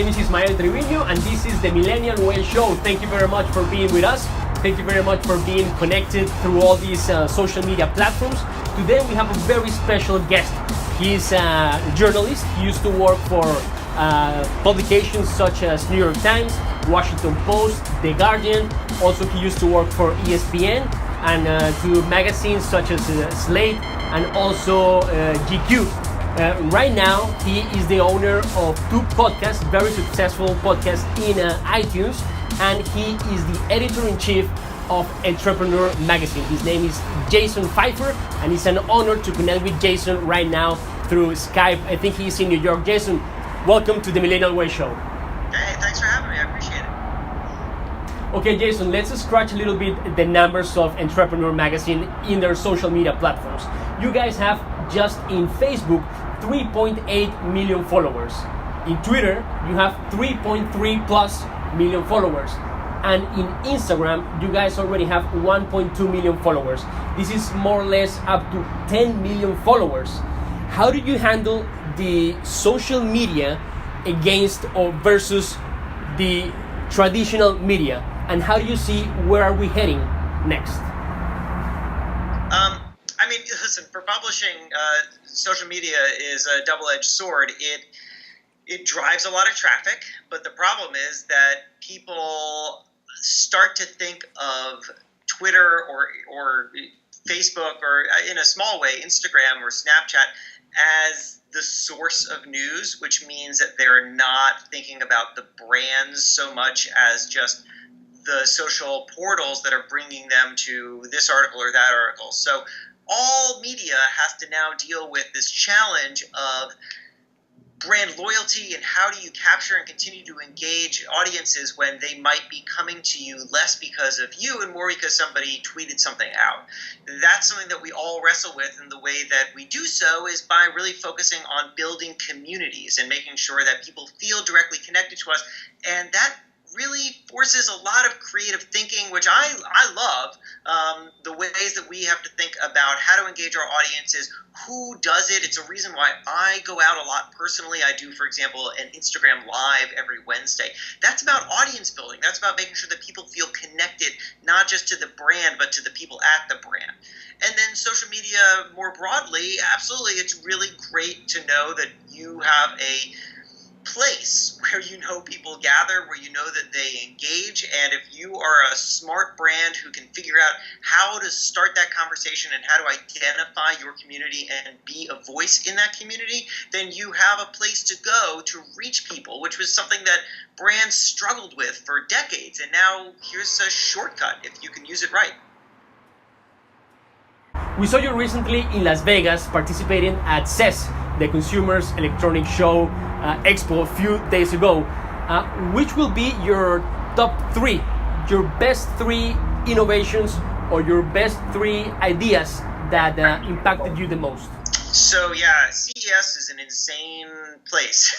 name is Ismael Trevino, and this is the Millennial Way Show. Thank you very much for being with us. Thank you very much for being connected through all these social media platforms. Today we have a very special guest. He's a journalist. He used to work for publications such as New York Times, Washington Post, The Guardian. Also, he used to work for ESPN and to magazines such as Slate and also GQ. Right now, he is the owner of two podcasts, very successful podcasts in iTunes, and he is the editor-in-chief of Entrepreneur Magazine. His name is Jason Feifer, and it's an honor to connect with Jason right now through Skype. I think he's in New York. Jason, welcome to the Millennial Way Show. Hey, thanks for having me. I appreciate it. Okay, Jason, let's scratch a little bit the numbers of Entrepreneur Magazine in their social media platforms. You guys have just in Facebook 3.8 million followers. In Twitter, you have 3.3 plus million followers. And in Instagram, you guys already have 1.2 million followers. This is more or less up to 10 million followers. How do you handle the social media against or versus the traditional media? And how do you see where are we heading next? I mean, listen, for publishing, social media is a double-edged sword. It drives a lot of traffic, but the problem is that people start to think of Twitter or Facebook or, in a small way, Instagram or Snapchat as the source of news, which means that they're not thinking about the brands so much as just the social portals that are bringing them to this article or that article. So all media has to now deal with this challenge of brand loyalty and how do you capture and continue to engage audiences when they might be coming to you less because of you and more because somebody tweeted something out. That's something that we all wrestle with, and the way that we do so is by really focusing on building communities and making sure that people feel directly connected to us, and that really forces a lot of creative thinking, which I love, the ways that we have to think about how to engage our audiences, who does it. It's a reason why I go out a lot personally. I do, for example, an Instagram Live every Wednesday. That's about audience building. That's about making sure that people feel connected, not just to the brand, but to the people at the brand. And then social media more broadly, absolutely, it's really great to know that you have a place where you know people gather, where you know that they engage, and if you are a smart brand who can figure out how to start that conversation and how to identify your community and be a voice in that community, then you have a place to go to reach people, which was something that brands struggled with for decades, and now here's a shortcut if you can use it right. We saw you recently in Las Vegas participating at CES, the Consumers Electronic Show Expo, a few days ago. Which will be your top three, your best three innovations or your best three ideas that impacted you the most? So yeah, CES is an insane place.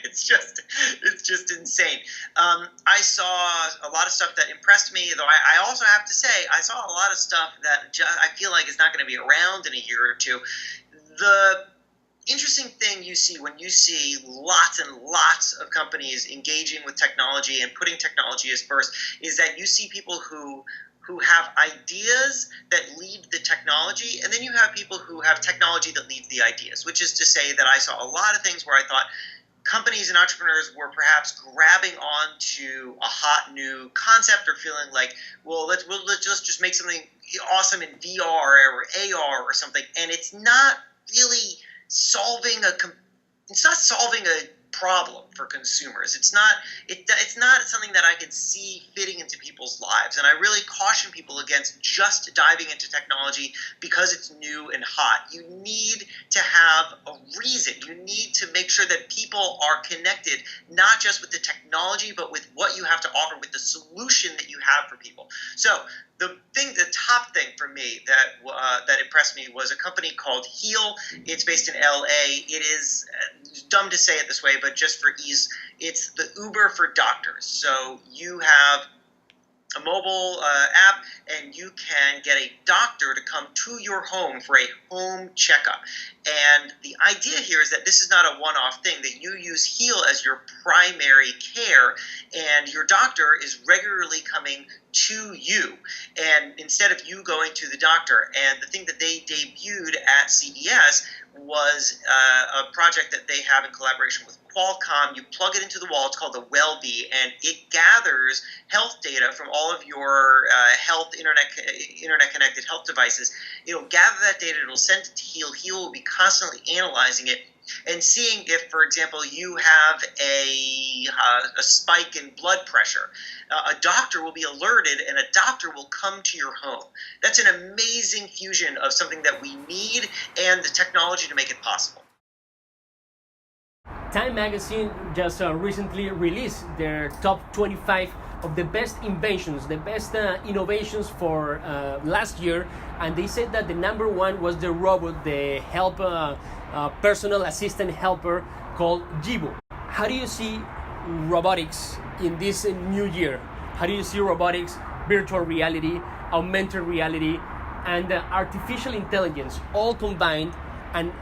It's just insane. I saw a lot of stuff that impressed me, though I also have to say I saw a lot of stuff that I feel like is not going to be around in a year or two. The interesting thing you see when you see lots and lots of companies engaging with technology and putting technology as first is that you see people who have ideas that lead the technology, and then you have people who have technology that leads the ideas, which is to say that I saw a lot of things where I thought companies and entrepreneurs were perhaps grabbing onto a hot new concept or feeling like, well, let's just make something awesome in VR or AR or something, and it's not really solving a problem for consumers. It's not something that I can see fitting into people's lives, and I really caution people against just diving into technology because it's new and hot. You need to have a reason. You need to make sure that people are connected not just with the technology but with what you have to offer, with the solution that you have for people. So the top thing for me that impressed me was a company called Heal. It's based in LA. It is dumb to say it this way, but just for ease, it's the Uber for doctors. So you have a mobile app, and you can get a doctor to come to your home for a home checkup. And the idea here is that this is not a one-off thing, that you use Heal as your primary care, and your doctor is regularly coming to you, and instead of you going to the doctor. And the thing that they debuted at CES was a project that they have in collaboration with Qualcomm. You plug it into the wall. It's called the Wellbe, and it gathers health data from all of your health internet connected health devices. It'll gather that data. It'll send it to Heal. Heal will be constantly analyzing it and seeing if, for example, you have a spike in blood pressure. A doctor will be alerted, and a doctor will come to your home. That's an amazing fusion of something that we need and the technology to make it possible. Time magazine just recently released their top 25 of the best inventions, the best innovations for last year, and they said that the number one was the robot, the personal assistant helper called Jibo. How do you see robotics in this new year? How do you see robotics, virtual reality, augmented reality, and artificial intelligence all combined, and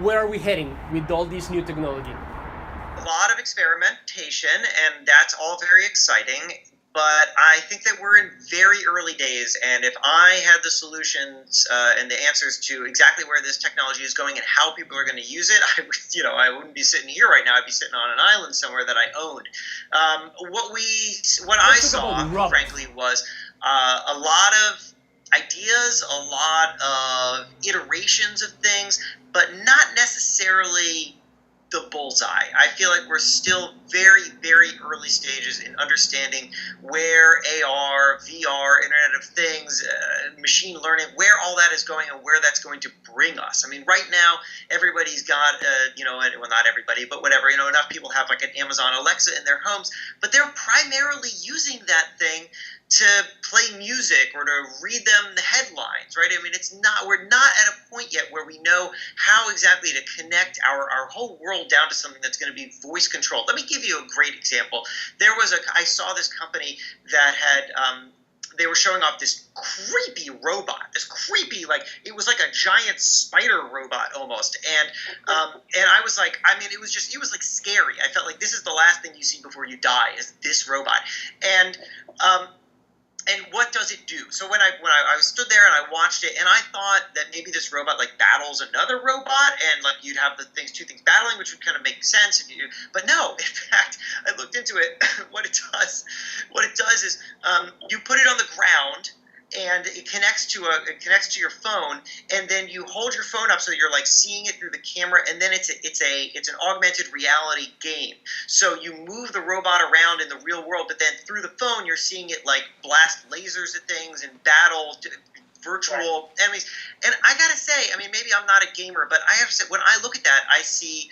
where are we heading with all this new technology? A lot of experimentation, and that's all very exciting. But I think that we're in very early days, and if I had the solutions and the answers to exactly where this technology is going and how people are going to use it, I wouldn't be sitting here right now. I'd be sitting on an island somewhere that I owned. What I saw, frankly, was a lot of ideas, a lot of iterations of things, but not necessarily the bullseye. I feel like we're still very, very early stages in understanding where AR, VR, Internet of Things, machine learning, where all that is going and where that's going to bring us. I mean, right now, everybody's got, well, not everybody, but whatever, enough people have like an Amazon Alexa in their homes, but they're primarily using that thing to play music or to read them the headlines, right? I mean, we're not at a point yet where we know how exactly to connect our whole world down to something that's going to be voice controlled. Let me give you a great example. I saw this company that had, they were showing off this creepy robot, it was like a giant spider robot almost. And I was like, it was like scary. I felt like this is the last thing you see before you die is this robot. And what does it do? So when I stood there and I watched it, and I thought that maybe this robot like battles another robot, and like you'd have two things battling, which would kind of make sense. But no, in fact, I looked into it. What it does is you put it on the ground, and it connects to your phone, and then you hold your phone up so that you're like seeing it through the camera, and then it's an augmented reality game. So you move the robot around in the real world, but then through the phone you're seeing it like blast lasers at things and battle virtual enemies. And I gotta say, maybe I'm not a gamer, but I have to say, when I look at that, I see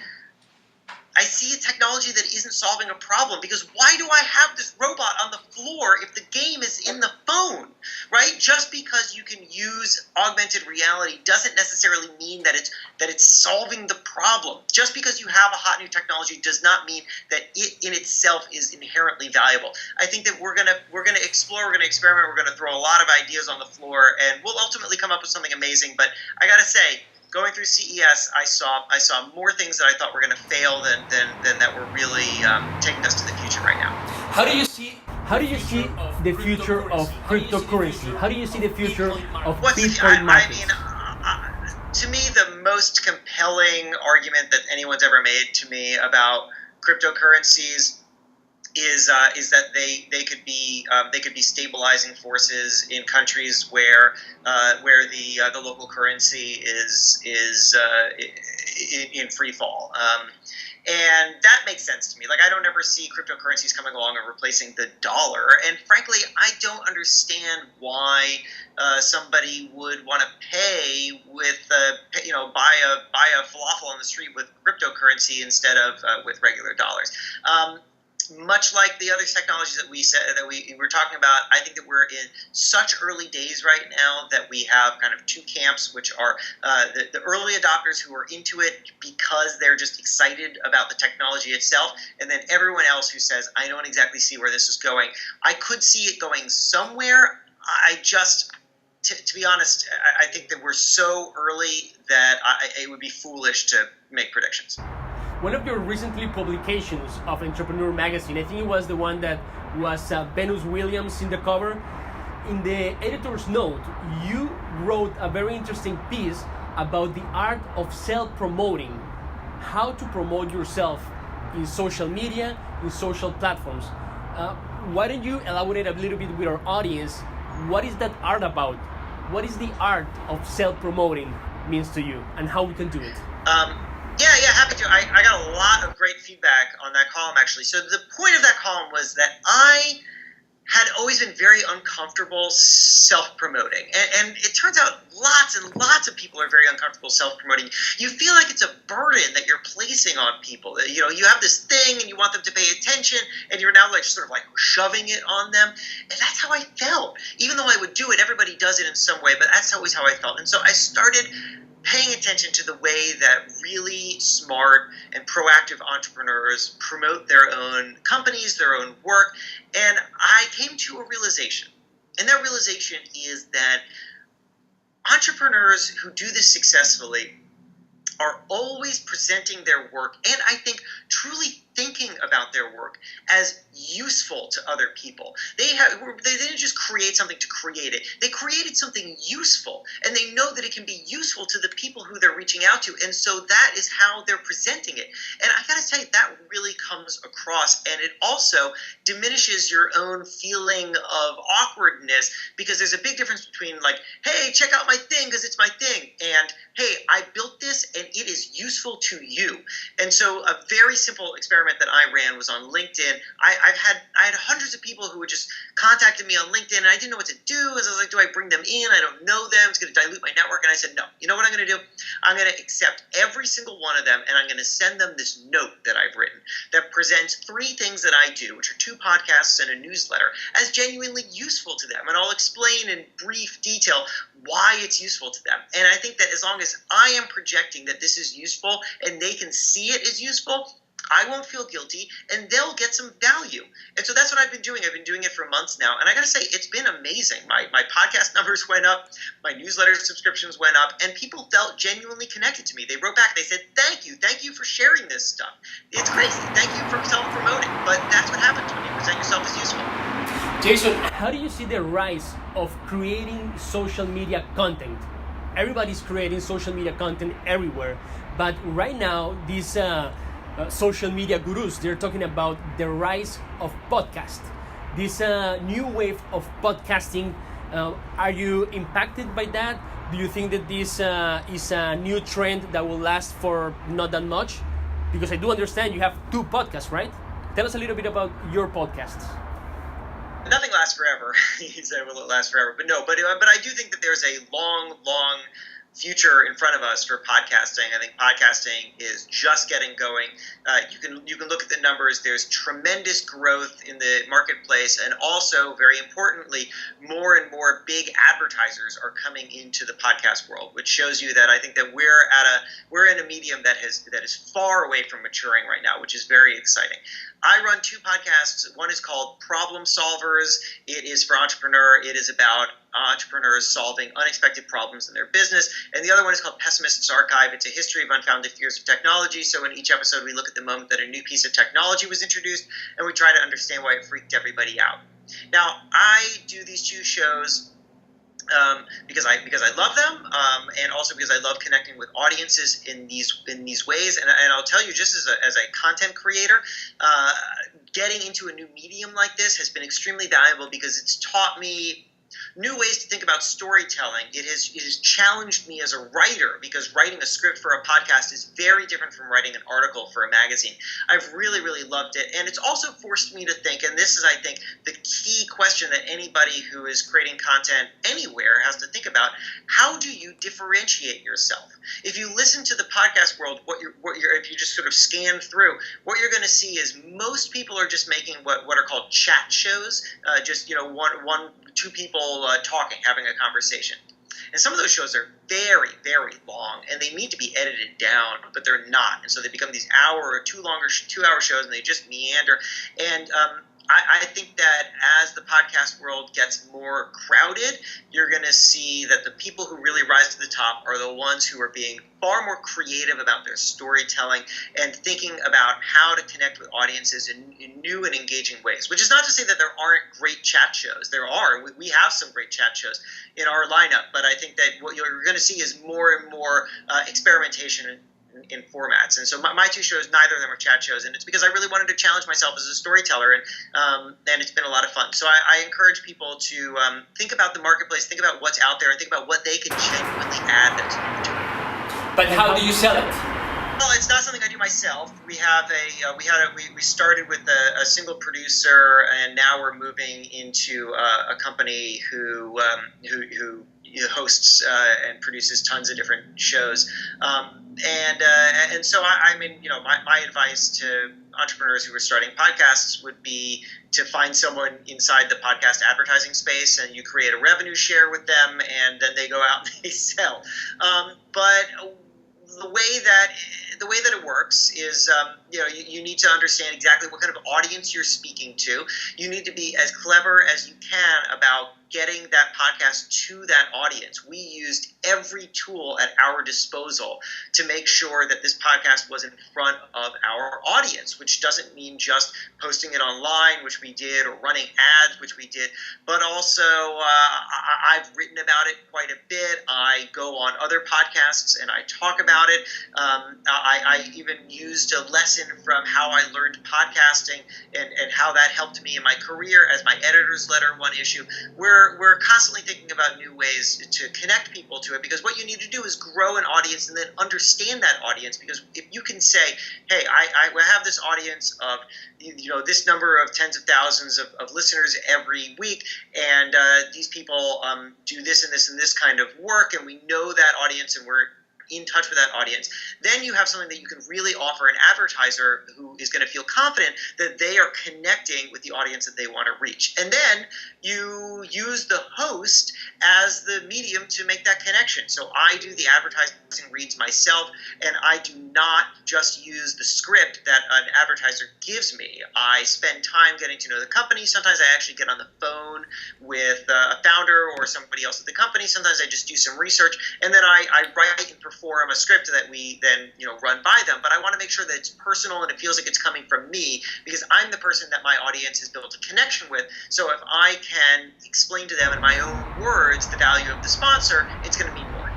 a technology that isn't solving a problem, because why do I have this robot on the floor if the game is in the phone, right? Just because you can use augmented reality doesn't necessarily mean that it's solving the problem. Just because you have a hot new technology does not mean that it in itself is inherently valuable. I think that we're gonna explore, we're gonna experiment, we're gonna throw a lot of ideas on the floor, and we'll ultimately come up with something amazing. But I gotta say, going through CES, I saw more things that I thought were going to fail than that were really taking us to the future right now. How do you see the future of cryptocurrency? How do you see the future of Bitcoin market? To me, the most compelling argument that anyone's ever made to me about cryptocurrencies is that they could be stabilizing forces in countries where the local currency is in free fall. And that makes sense to me. Like, I don't ever see cryptocurrencies coming along and replacing the dollar. And frankly, I don't understand why somebody would want to pay with buy a falafel on the street with cryptocurrency instead of with regular dollars. much like the other technologies that we said that we were talking about. I think that we're in such early days right now that we have kind of two camps, which are the early adopters who are into it because they're just excited about the technology itself, and then everyone else who says, I don't exactly see where this is going. I could see it going somewhere. I just, to be honest, I think that we're so early that it would be foolish to make predictions. One of your recently publications of Entrepreneur Magazine, I think it was the one that was Venus Williams in the cover. In the editor's note, you wrote a very interesting piece about the art of self-promoting, how to promote yourself in social media, in social platforms. Why don't you elaborate a little bit with our audience? What is that art about? What is the art of self-promoting means to you, and how we can do it? Yeah, happy to. I got a lot of great feedback on that column, actually. So the point of that column was that I had always been very uncomfortable self-promoting. And it turns out lots and lots of people are very uncomfortable self-promoting. You feel like it's a burden that you're placing on people. You know, you have this thing and you want them to pay attention, and you're now like sort of like shoving it on them. And that's how I felt. Even though I would do it, everybody does it in some way, but that's always how I felt. And so I started paying attention to the way that really smart and proactive entrepreneurs promote their own companies, their own work. And I came to a realization. And that realization is that entrepreneurs who do this successfully are always presenting their work, and I think truly thinking about their work as useful to other people. They didn't just create something to create it. They created something useful, and they know that it can be useful to the people who they're reaching out to, and so that is how they're presenting it. And I gotta tell you, that really comes across, and it also diminishes your own feeling of awkwardness, because there's a big difference between like, hey, check out my thing because it's my thing, and hey, I built this and it is useful to you. And so a very simple experiment that I ran was on LinkedIn. I had hundreds of people who had just contacted me on LinkedIn, and I didn't know what to do. I was like, do I bring them in? I don't know them. It's going to dilute my network. And I said, no. You know what I'm going to do? I'm going to accept every single one of them, and I'm going to send them this note that I've written that presents 3 things that I do, which are 2 podcasts and a newsletter, as genuinely useful to them. And I'll explain in brief detail why it's useful to them. And I think that as long as I am projecting that this is useful and they can see it as useful, I won't feel guilty, and they'll get some value. And so that's what I've been doing. I've been doing it for months now, and I got to say, it's been amazing. My podcast numbers went up, my newsletter subscriptions went up, and people felt genuinely connected to me. They wrote back, they said, thank you for sharing this stuff. It's crazy. Thank you for self-promoting, but that's what happens when you present yourself as useful. Jason, how do you see the rise of creating social media content? Everybody's creating social media content everywhere, but right now, these social media gurus, they're talking about the rise of podcast, this new wave of podcasting. Are you impacted by that? Do you think that this is a new trend that will last for not that much? Because I do understand you have 2 podcasts, right? Tell us a little bit about your podcasts. Nothing lasts forever. You said, will it last forever? But no, but I do think that there's a long future in front of us for podcasting. I think podcasting is just getting going. You can look at the numbers. There's tremendous growth in the marketplace, and also, very importantly, more and more big advertisers are coming into the podcast world, which shows you that I think that we're in a medium that is far away from maturing right now, which is very exciting. I run 2 podcasts. One is called Problem Solvers. It is for entrepreneur. It is about entrepreneurs solving unexpected problems in their business. And the other one is called Pessimist's Archive. It's a history of unfounded fears of technology. So in each episode, we look at the moment that a new piece of technology was introduced, and we try to understand why it freaked everybody out. Now, I do these 2 shows because I love them, and also because I love connecting with audiences in these ways. And I'll tell you, just as a content creator, getting into a new medium like this has been extremely valuable, because it's taught me new ways to think about storytelling. It has challenged me as a writer, because writing a script for a podcast is very different from writing an article for a magazine. I've really, really loved it. And it's also forced me to think, and this is, I think, the key question that anybody who is creating content anywhere has to think about: how do you differentiate yourself? If you listen to the podcast world, if you just sort of scan through, what you're going to see is most people are just making what are called chat shows, just two people talking, having a conversation. And some of those shows are very, very long, and they need to be edited down, but they're not. And so they become these hour or 2-hour shows, and they just meander. And I think that as the podcast world gets more crowded, you're going to see that the people who really rise to the top are the ones who are being far more creative about their storytelling and thinking about how to connect with audiences in new and engaging ways. Which is not to say that there aren't great chat shows. There are. We have some great chat shows in our lineup, but I think that what you're going to see is more and more experimentation in formats. And so my two shows, neither of them are chat shows, and it's because I really wanted to challenge myself as a storyteller, and it's been a lot of fun. So I encourage people to think about the marketplace, think about what's out there, and think about what they can genuinely add to it. But how do you sell it? Well, it's not something I do myself. We have we started with a single producer, and now we're moving into a company who hosts and produces tons of different shows. And so I mean, my advice to entrepreneurs who are starting podcasts would be to find someone inside the podcast advertising space, and you create a revenue share with them, and then they go out and they sell. But the way that it works is, you need to understand exactly what kind of audience you're speaking to. You need to be as clever as you can about getting that podcast to that audience. We used every tool at our disposal to make sure that this podcast was in front of our audience, which doesn't mean just posting it online, which we did, or running ads, which we did, but also I've written about it quite a bit. I go on other podcasts and I talk about it. I even used a lesson from how I learned podcasting and how that helped me in my career as my editor's letter one issue. We're constantly thinking about new ways to connect people to it, because what you need to do is grow an audience and then understand that audience. Because if you can say, hey, I have this audience of this number of tens of thousands of listeners every week, and these people do this and this and this kind of work, and we know that audience, and we're in touch with that audience, then you have something that you can really offer an advertiser who is going to feel confident that they are connecting with the audience that they want to reach. And then you use the host as the medium to make that connection. So I do the advertising reads myself, and I do not just use the script that an advertiser gives me. I spend time getting to know the company. Sometimes I actually get on the phone with a founder or somebody else at the company. Sometimes I just do some research, and then I write and perform a script that we then run by them. But I want to make sure that it's personal and it feels like it's coming from me, because I'm the person that my audience has built a connection with. So if I can explain to them in my own words the value of the sponsor, it's going to mean more.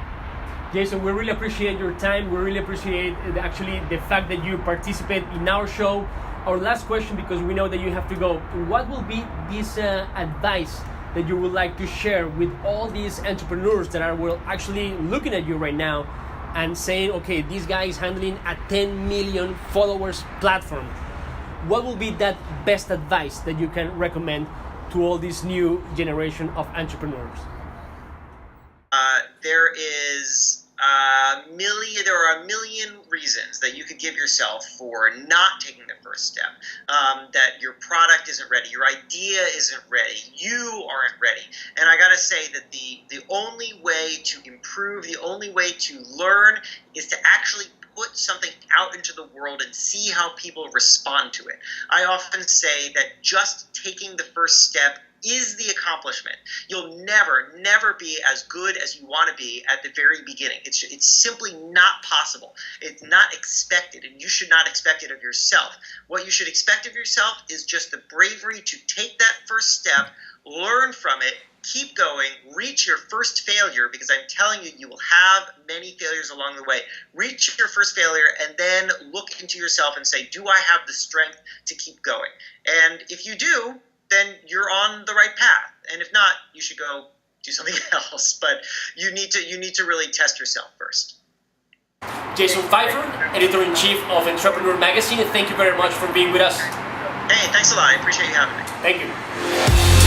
Jason, we really appreciate your time. We really appreciate actually the fact that you participate in our show. Our last question, because we know that you have to go. What will be this advice that you would like to share with all these entrepreneurs that are actually looking at you right now and saying, okay, this guy is handling a 10 million followers platform? What will be that best advice that you can recommend to all this new generation of entrepreneurs? There are a million reasons that you could give yourself for not taking the first step. That your product isn't ready, your idea isn't ready, you aren't ready. And I gotta say that the only way to improve, the only way to learn, is to actually put something out into the world and see how people respond to it. I often say that just taking the first step is the accomplishment. You'll never be as good as you want to be at the very beginning. It's simply not possible. It's not expected, and you should not expect it of yourself. What you should expect of yourself is just the bravery to take that first step, learn from it, keep going, reach your first failure, because I'm telling you, you will have many failures along the way. Reach your first failure and then look into yourself and say, do I have the strength to keep going? And if you do, then you're on the right path. And if not, you should go do something else. But you need to really test yourself first. Jason Feifer, editor-in-chief of Entrepreneur Magazine, thank you very much for being with us. Hey, thanks a lot. I appreciate you having me. Thank you.